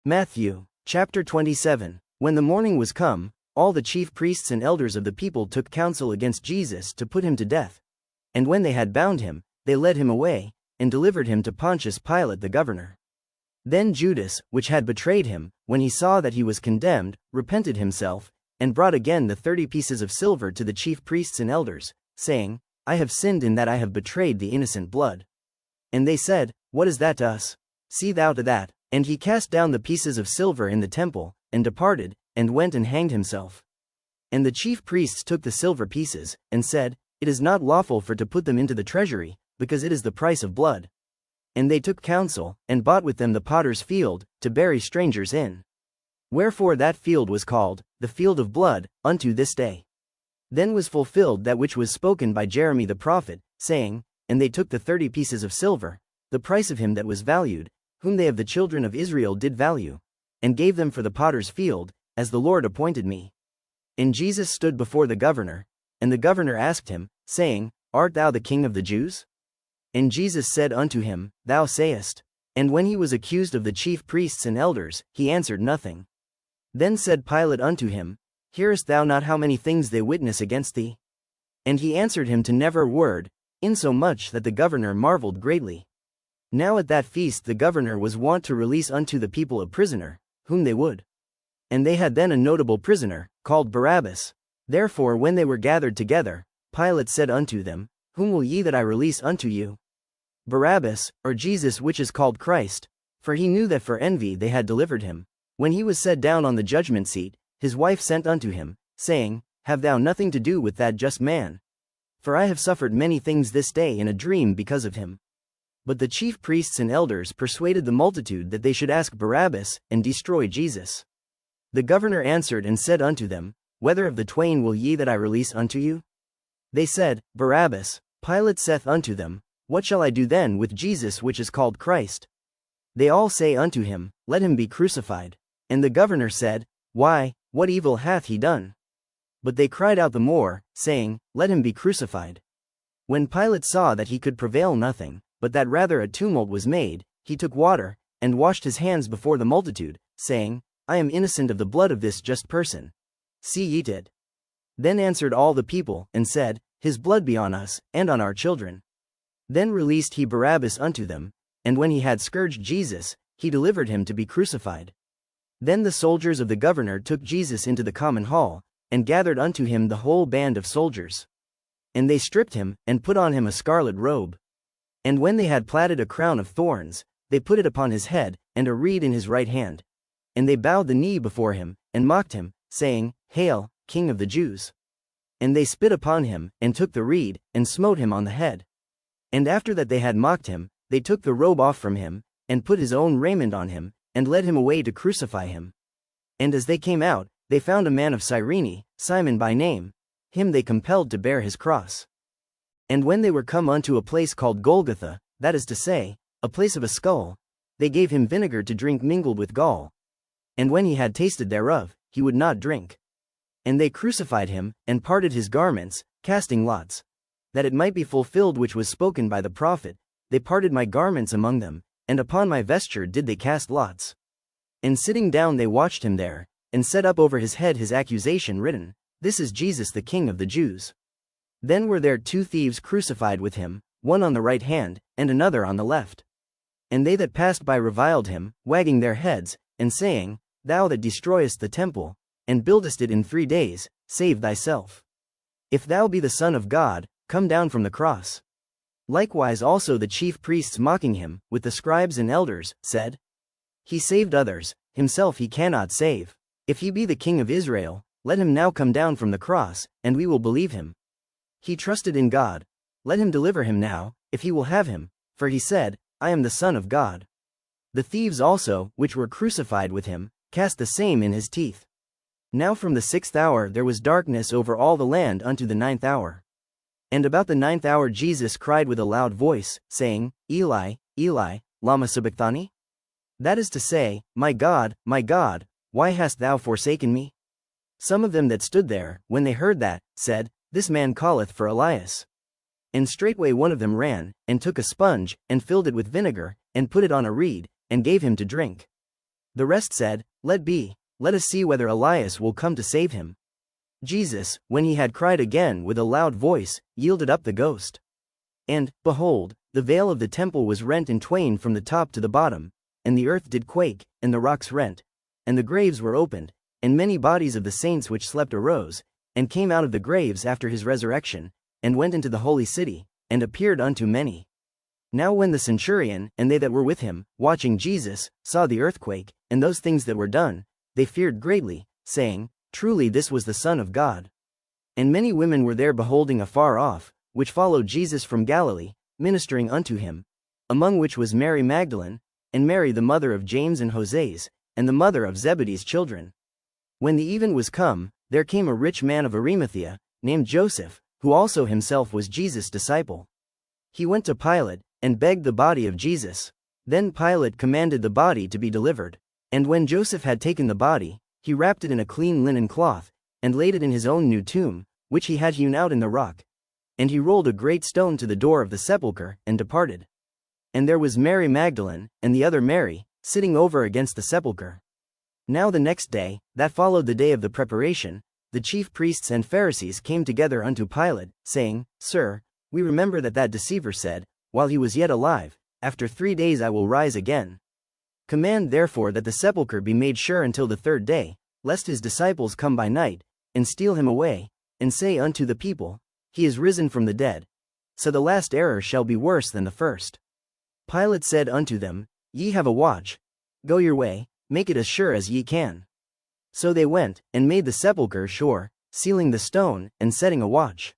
Matthew, chapter 27. When the morning was come, all the chief priests and elders of the people took counsel against Jesus to put him to death. And when they had bound him, they led him away, and delivered him to Pontius Pilate the governor. Then Judas, which had betrayed him, when he saw that he was condemned, repented himself, and brought again the 30 pieces of silver to the chief priests and elders, saying, I have sinned in that I have betrayed the innocent blood. And they said, What is that to us? See thou to that. And he cast down the pieces of silver in the temple, and departed, and went and hanged himself. And the chief priests took the silver pieces, and said, It is not lawful for to put them into the treasury, because it is the price of blood. And they took counsel, and bought with them the potter's field, to bury strangers in. Wherefore that field was called, the field of blood, unto this day. Then was fulfilled that which was spoken by Jeremy the prophet, saying, And they took the 30 pieces of silver, the price of him that was valued, whom they of the children of Israel did value, and gave them for the potter's field, as the Lord appointed me. And Jesus stood before the governor, and the governor asked him, saying, Art thou the king of the Jews? And Jesus said unto him, Thou sayest. And when he was accused of the chief priests and elders, he answered nothing. Then said Pilate unto him, Hearest thou not how many things they witness against thee? And he answered him to never a word, insomuch that the governor marveled greatly. Now at that feast the governor was wont to release unto the people a prisoner, whom they would. And they had then a notable prisoner, called Barabbas. Therefore when they were gathered together, Pilate said unto them, Whom will ye that I release unto you? Barabbas, or Jesus which is called Christ? For he knew that for envy they had delivered him. When he was set down on the judgment seat, his wife sent unto him, saying, Have thou nothing to do with that just man? For I have suffered many things this day in a dream because of him. But the chief priests and elders persuaded the multitude that they should ask Barabbas, and destroy Jesus. The governor answered and said unto them, Whether of the twain will ye that I release unto you? They said, Barabbas. Pilate saith unto them, What shall I do then with Jesus which is called Christ? They all say unto him, Let him be crucified. And the governor said, Why, what evil hath he done? But they cried out the more, saying, Let him be crucified. When Pilate saw that he could prevail nothing, but that rather a tumult was made, he took water, and washed his hands before the multitude, saying, I am innocent of the blood of this just person. See ye to it. Then answered all the people, and said, His blood be on us, and on our children. Then released he Barabbas unto them, and when he had scourged Jesus, he delivered him to be crucified. Then the soldiers of the governor took Jesus into the common hall, and gathered unto him the whole band of soldiers. And they stripped him, and put on him a scarlet robe. And when they had platted a crown of thorns, they put it upon his head, and a reed in his right hand. And they bowed the knee before him, and mocked him, saying, Hail, King of the Jews! And they spit upon him, and took the reed, and smote him on the head. And after that they had mocked him, they took the robe off from him, and put his own raiment on him, and led him away to crucify him. And as they came out, they found a man of Cyrene, Simon by name. Him they compelled to bear his cross. And when they were come unto a place called Golgotha, that is to say, a place of a skull, they gave him vinegar to drink mingled with gall. And when he had tasted thereof, he would not drink. And they crucified him, and parted his garments, casting lots. That it might be fulfilled which was spoken by the prophet, They parted my garments among them, and upon my vesture did they cast lots. And sitting down they watched him there, and set up over his head his accusation written, This is Jesus the King of the Jews. Then were there 2 thieves crucified with him, one on the right hand, and another on the left. And they that passed by reviled him, wagging their heads, and saying, Thou that destroyest the temple, and buildest it in 3 days, save thyself. If thou be the Son of God, come down from the cross. Likewise also the chief priests mocking him, with the scribes and elders, said, He saved others, himself he cannot save. If he be the King of Israel, let him now come down from the cross, and we will believe him. He trusted in God. Let him deliver him now, if he will have him, for he said, I am the Son of God. The thieves also, which were crucified with him, cast the same in his teeth. Now from the 6th hour there was darkness over all the land unto the 9th hour. And about the 9th hour Jesus cried with a loud voice, saying, Eli, Eli, lama sabachthani? That is to say, my God, why hast thou forsaken me? Some of them that stood there, when they heard that, said, This man calleth for Elias. And straightway one of them ran, and took a sponge, and filled it with vinegar, and put it on a reed, and gave him to drink. The rest said, Let be, let us see whether Elias will come to save him. Jesus, when he had cried again with a loud voice, yielded up the ghost. And, behold, the veil of the temple was rent in twain from the top to the bottom, and the earth did quake, and the rocks rent, and the graves were opened, and many bodies of the saints which slept arose, and came out of the graves after his resurrection, and went into the holy city, and appeared unto many. Now when the centurion, and they that were with him, watching Jesus, saw the earthquake, and those things that were done, they feared greatly, saying, Truly this was the Son of God. And many women were there beholding afar off, which followed Jesus from Galilee, ministering unto him, among which was Mary Magdalene, and Mary the mother of James and Joses, and the mother of Zebedee's children. When the even was come, there came a rich man of Arimathea, named Joseph, who also himself was Jesus' disciple. He went to Pilate, and begged the body of Jesus. Then Pilate commanded the body to be delivered. And when Joseph had taken the body, he wrapped it in a clean linen cloth, and laid it in his own new tomb, which he had hewn out in the rock. And he rolled a great stone to the door of the sepulchre, and departed. And there was Mary Magdalene, and the other Mary, sitting over against the sepulchre. Now the next day, that followed the day of the preparation, the chief priests and Pharisees came together unto Pilate, saying, Sir, we remember that deceiver said, while he was yet alive, After 3 days I will rise again. Command therefore that the sepulchre be made sure until the 3rd day, lest his disciples come by night, and steal him away, and say unto the people, He is risen from the dead. So the last error shall be worse than the first. Pilate said unto them, Ye have a watch. Go your way, make it as sure as ye can. So they went, and made the sepulchre sure, sealing the stone, and setting a watch.